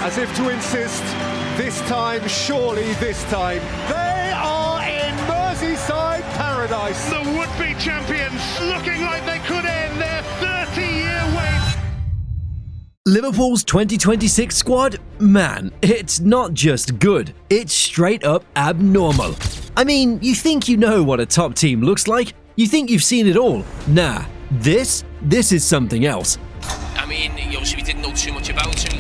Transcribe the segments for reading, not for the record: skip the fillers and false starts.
as if to insist, this time, surely this time. They are in Merseyside paradise. The would-be champions looking like they could end their 30-year wait. Liverpool's 2026 squad? Man, it's not just good, it's straight up abnormal. I mean, you think you know what a top team looks like? You think you've seen it all? Nah, this is something else. I mean, obviously we didn't know too much about him.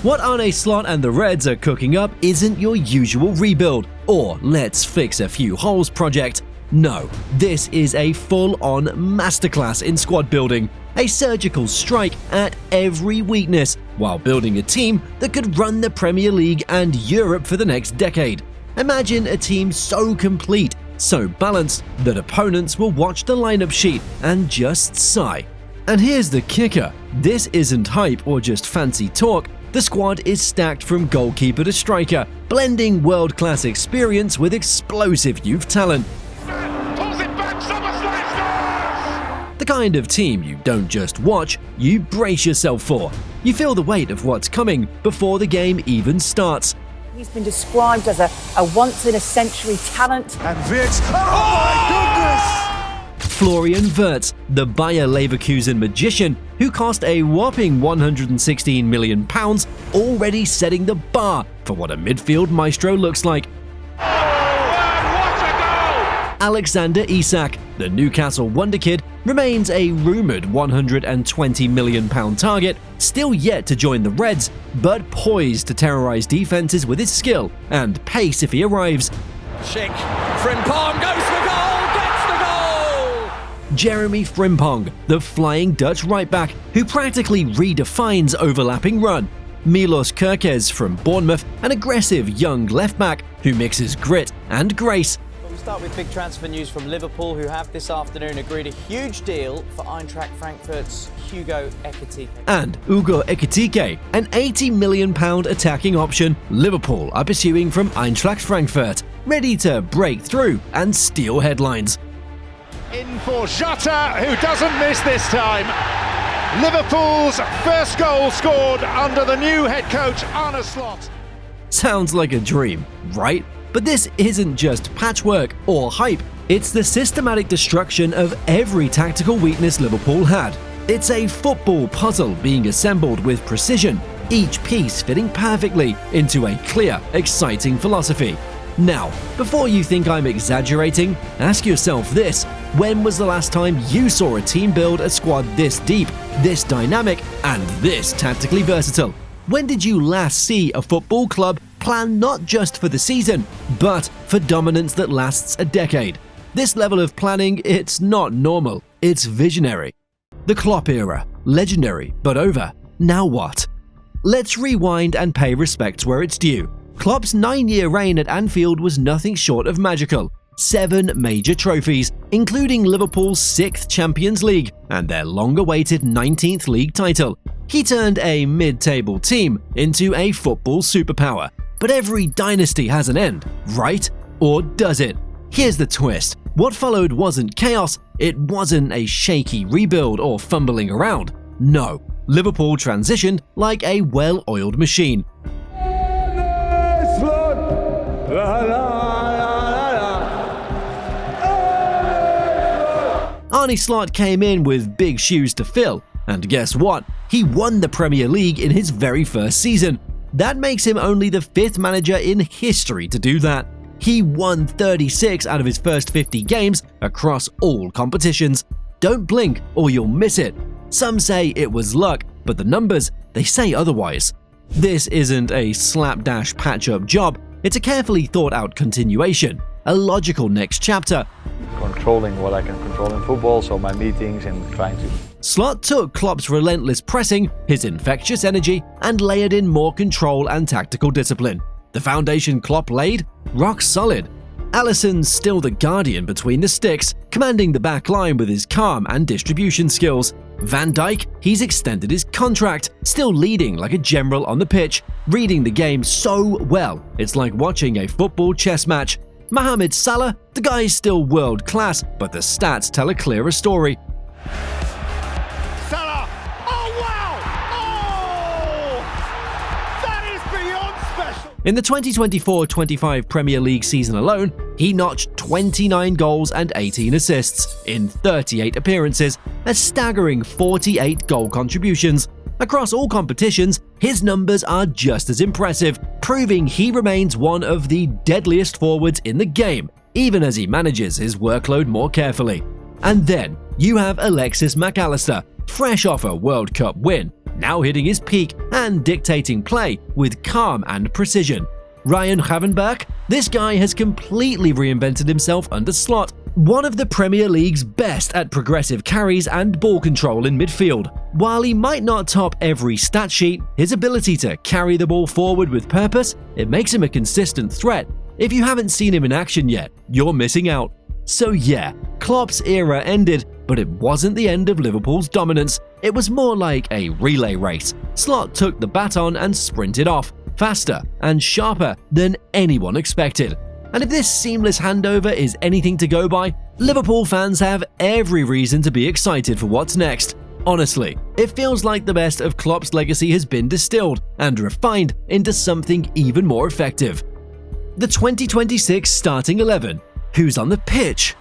What Arne Slot and the Reds are cooking up isn't your usual rebuild, or let's fix a few holes project. No, this is a full-on masterclass in squad building, a surgical strike at every weakness, while building a team that could run the Premier League and Europe for the next decade. Imagine a team so complete, so balanced, that opponents will watch the lineup sheet and just sigh. And here's the kicker, this isn't hype or just fancy talk. The squad is stacked from goalkeeper to striker, blending world-class experience with explosive youth talent. The kind of team you don't just watch, you brace yourself for. You feel the weight of what's coming before the game even starts. He's been described as a once-in-a-century talent. And Wirtz, oh my goodness! Florian Wirtz, the Bayer Leverkusen magician who cost a whopping £116 million, already setting the bar for what a midfield maestro looks like. Alexander Isak, the Newcastle wonderkid, remains a rumoured £120 million target, still yet to join the Reds, but poised to terrorise defences with his skill and pace if he arrives. Schick, Frimpong goes for goal, gets the goal! Jeremie Frimpong, the flying Dutch right-back who practically redefines overlapping run. Milos Kerkez from Bournemouth, an aggressive young left-back who mixes grit and grace. Start with big transfer news from Liverpool, who have this afternoon agreed a huge deal for Eintracht Frankfurt's Hugo Ekitike. And Hugo Ekitike, an £80 million attacking option Liverpool are pursuing from Eintracht Frankfurt, ready to break through and steal headlines. In for Jota, who doesn't miss this time. Liverpool's first goal scored under the new head coach Arne Slot. Sounds like a dream, right? But this isn't just patchwork or hype, it's the systematic destruction of every tactical weakness Liverpool had. It's a football puzzle being assembled with precision, each piece fitting perfectly into a clear, exciting philosophy. Now, before you think I'm exaggerating, ask yourself this: when was the last time you saw a team build a squad this deep, this dynamic, and this tactically versatile? When did you last see a football club plan not just for the season, but for dominance that lasts a decade? This level of planning, it's not normal, it's visionary. The Klopp era, legendary, but over. Now what? Let's rewind and pay respects where it's due. Klopp's 9-year reign at Anfield was nothing short of magical. 7 major trophies, including Liverpool's 6th Champions League and their long-awaited 19th league title. He turned a mid-table team into a football superpower. But every dynasty has an end, right? Or does it? Here's the twist. What followed wasn't chaos, it wasn't a shaky rebuild or fumbling around. No, Liverpool transitioned like a well-oiled machine. Arne Slot came in with big shoes to fill, and guess what? He won the Premier League in his very first season. That makes him only the 5th manager in history to do that. He won 36 out of his first 50 games across all competitions. Don't blink or you'll miss it. Some say it was luck, but the numbers, they say otherwise. This isn't a slapdash patch-up job, it's a carefully thought-out continuation, a logical next chapter. Controlling what I can control in football, so my meetings and trying to... Slot took Klopp's relentless pressing, his infectious energy, and layered in more control and tactical discipline. The foundation Klopp laid? Rock solid. Alisson's still the guardian between the sticks, commanding the back line with his calm and distribution skills. Van Dijk, he's extended his contract, still leading like a general on the pitch, reading the game so well, it's like watching a football chess match. Mohamed Salah, the guy's still world class, but the stats tell a clearer story. Salah In the 2024-25 Premier League season alone, he notched 29 goals and 18 assists in 38 appearances, a staggering 48 goal contributions. Across all competitions, his numbers are just as impressive, proving he remains one of the deadliest forwards in the game, even as he manages his workload more carefully. And then you have Alexis Mac Allister, fresh off a World Cup win, now hitting his peak and dictating play with calm and precision. Ryan Gravenberch, this guy has completely reinvented himself under Slot, one of the Premier League's best at progressive carries and ball control in midfield. While he might not top every stat sheet, his ability to carry the ball forward with purpose, it makes him a consistent threat. If you haven't seen him in action yet, you're missing out. So yeah, Klopp's era ended, but it wasn't the end of Liverpool's dominance. It was more like a relay race. Slot took the baton and sprinted off, faster and sharper than anyone expected. And if this seamless handover is anything to go by, Liverpool fans have every reason to be excited for what's next. Honestly, it feels like the best of Klopp's legacy has been distilled and refined into something even more effective. The 2026 starting 11. Who's on the pitch?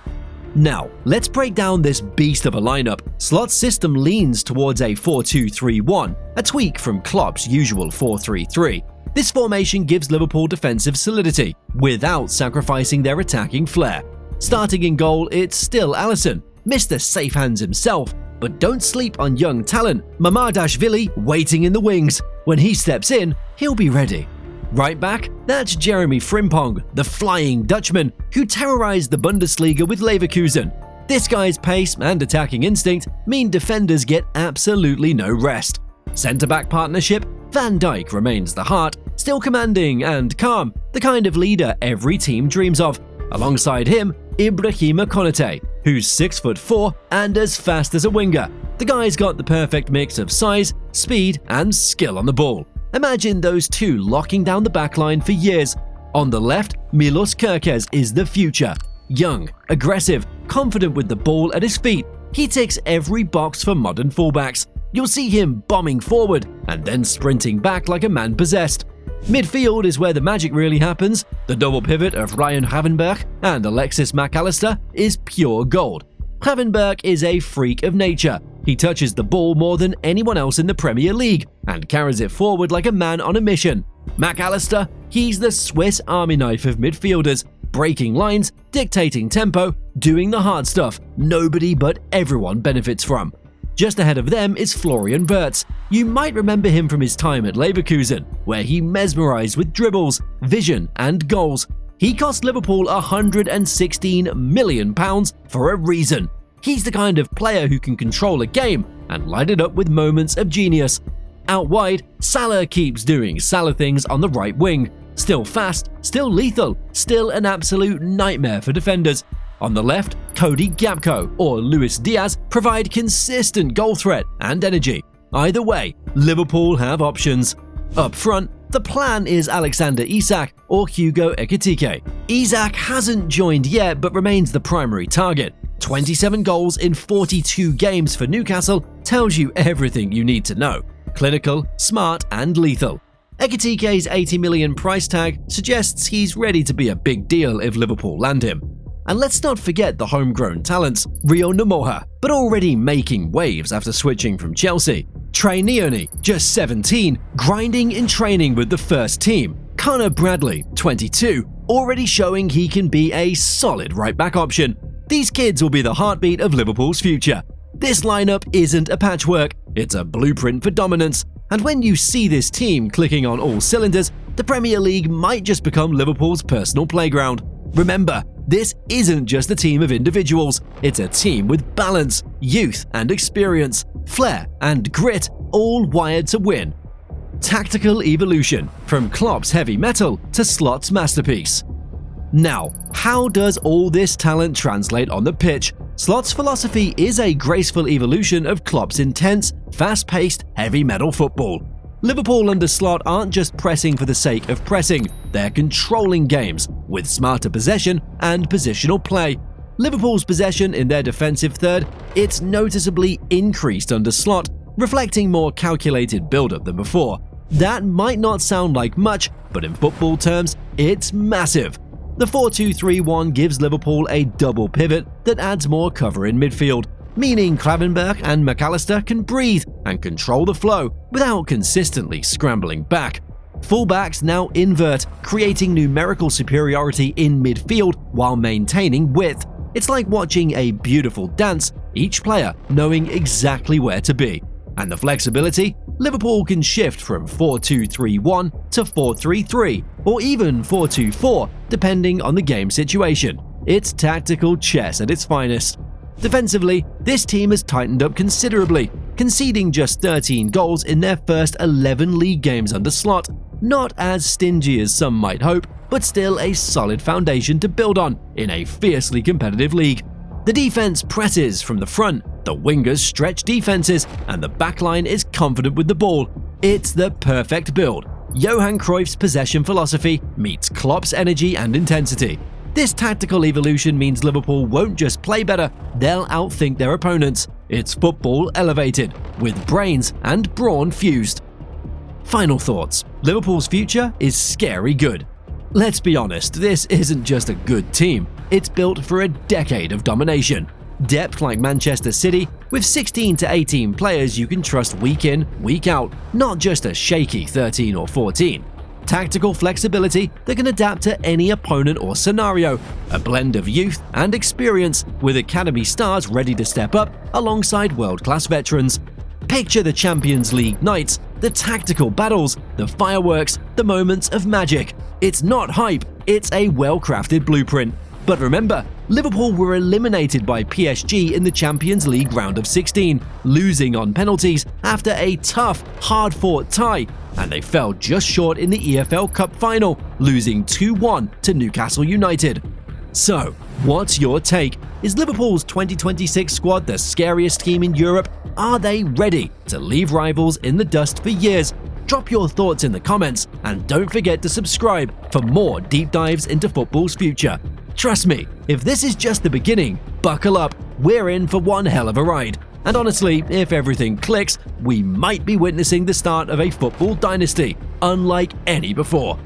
Now, let's break down this beast of a lineup. Slot's system leans towards a 4-2-3-1, a tweak from Klopp's usual 4-3-3. This formation gives Liverpool defensive solidity without sacrificing their attacking flair. Starting in goal, it's still Alisson, Mr. Safe Hands himself, but don't sleep on young talent Mamardashvili waiting in the wings. When he steps in, he'll be ready. Right back, that's Jeremie Frimpong, the Flying Dutchman who terrorized the Bundesliga with Leverkusen. This guy's pace and attacking instinct mean defenders get absolutely no rest. Centre-back partnership, Van Dijk remains the heart, still commanding and calm, the kind of leader every team dreams of. Alongside him, Ibrahima Konate, who's 6'4" and as fast as a winger. The guy's got the perfect mix of size, speed, and skill on the ball. Imagine those two locking down the backline for years. On the left, Milos Kerkez is the future. Young, aggressive, confident with the ball at his feet. He ticks every box for modern fullbacks. You'll see him bombing forward and then sprinting back like a man possessed. Midfield is where the magic really happens. The double pivot of Ryan Gravenberch and Alexis Mac Allister is pure gold. Gravenberch is a freak of nature. He touches the ball more than anyone else in the Premier League and carries it forward like a man on a mission. Mac Allister, he's the Swiss Army knife of midfielders, breaking lines, dictating tempo, doing the hard stuff nobody but everyone benefits from. Just ahead of them is Florian Wirtz. You might remember him from his time at Leverkusen, where he mesmerized with dribbles, vision, and goals. He cost Liverpool £116 million for a reason. He's the kind of player who can control a game and light it up with moments of genius. Out wide, Salah keeps doing Salah things on the right wing. Still fast, still lethal, still an absolute nightmare for defenders. On the left, Cody Gakpo or Luis Diaz provide consistent goal threat and energy. Either way, Liverpool have options. Up front, the plan is Alexander Isak or Hugo Ekitike. Isak hasn't joined yet but remains the primary target. 27 goals in 42 games for Newcastle tells you everything you need to know. Clinical, smart, and lethal. Ekitike's $80 million price tag suggests he's ready to be a big deal if Liverpool land him. And let's not forget the homegrown talents, Rio Namoha, but already making waves after switching from Chelsea. Trey Neone, just 17, grinding in training with the first team. Connor Bradley, 22, already showing he can be a solid right-back option. These kids will be the heartbeat of Liverpool's future. This lineup isn't a patchwork, it's a blueprint for dominance. And when you see this team clicking on all cylinders, the Premier League might just become Liverpool's personal playground. Remember, this isn't just a team of individuals, it's a team with balance, youth and experience, flair and grit, all wired to win. Tactical evolution, from Klopp's heavy metal to Slot's masterpiece. Now, how does all this talent translate on the pitch? Slot's philosophy is a graceful evolution of Klopp's intense, fast-paced, heavy metal football. Liverpool under Slot aren't just pressing for the sake of pressing, they're controlling games with smarter possession and positional play. Liverpool's possession in their defensive third, it's noticeably increased under Slot, reflecting more calculated build-up than before. That might not sound like much, but in football terms, it's massive. The 4-2-3-1 gives Liverpool a double pivot that adds more cover in midfield, meaning Klavenberg and McAllister can breathe and control the flow without consistently scrambling back. Fullbacks now invert, creating numerical superiority in midfield while maintaining width. It's like watching a beautiful dance, each player knowing exactly where to be. And the flexibility? Liverpool can shift from 4-2-3-1 to 4-3-3 or even 4-2-4 depending on the game situation. It's tactical chess at its finest. Defensively, this team has tightened up considerably, conceding just 13 goals in their first 11 league games under Slot. Not as stingy as some might hope, but still a solid foundation to build on in a fiercely competitive league. The defense presses from the front, the wingers stretch defenses, and the backline is confident with the ball. It's the perfect build. Johan Cruyff's possession philosophy meets Klopp's energy and intensity. This tactical evolution means Liverpool won't just play better, they'll outthink their opponents. It's football elevated, with brains and brawn fused. Final thoughts. Liverpool's future is scary good. Let's be honest, this isn't just a good team. It's built for a decade of domination. Depth like Manchester City, with 16 to 18 players you can trust week in, week out, not just a shaky 13 or 14. Tactical flexibility that can adapt to any opponent or scenario. A blend of youth and experience, with academy stars ready to step up alongside world-class veterans. Picture the Champions League nights, the tactical battles, the fireworks, the moments of magic. It's not hype, it's a well-crafted blueprint. But remember, Liverpool were eliminated by PSG in the Champions League round of 16, losing on penalties after a tough, hard-fought tie, and they fell just short in the EFL Cup final, losing 2-1 to Newcastle United. So, what's your take? Is Liverpool's 2026 squad the scariest team in Europe? Are they ready to leave rivals in the dust for years? Drop your thoughts in the comments, and don't forget to subscribe for more deep dives into football's future. Trust me, if this is just the beginning, buckle up, we're in for one hell of a ride. And honestly, if everything clicks, we might be witnessing the start of a football dynasty, unlike any before.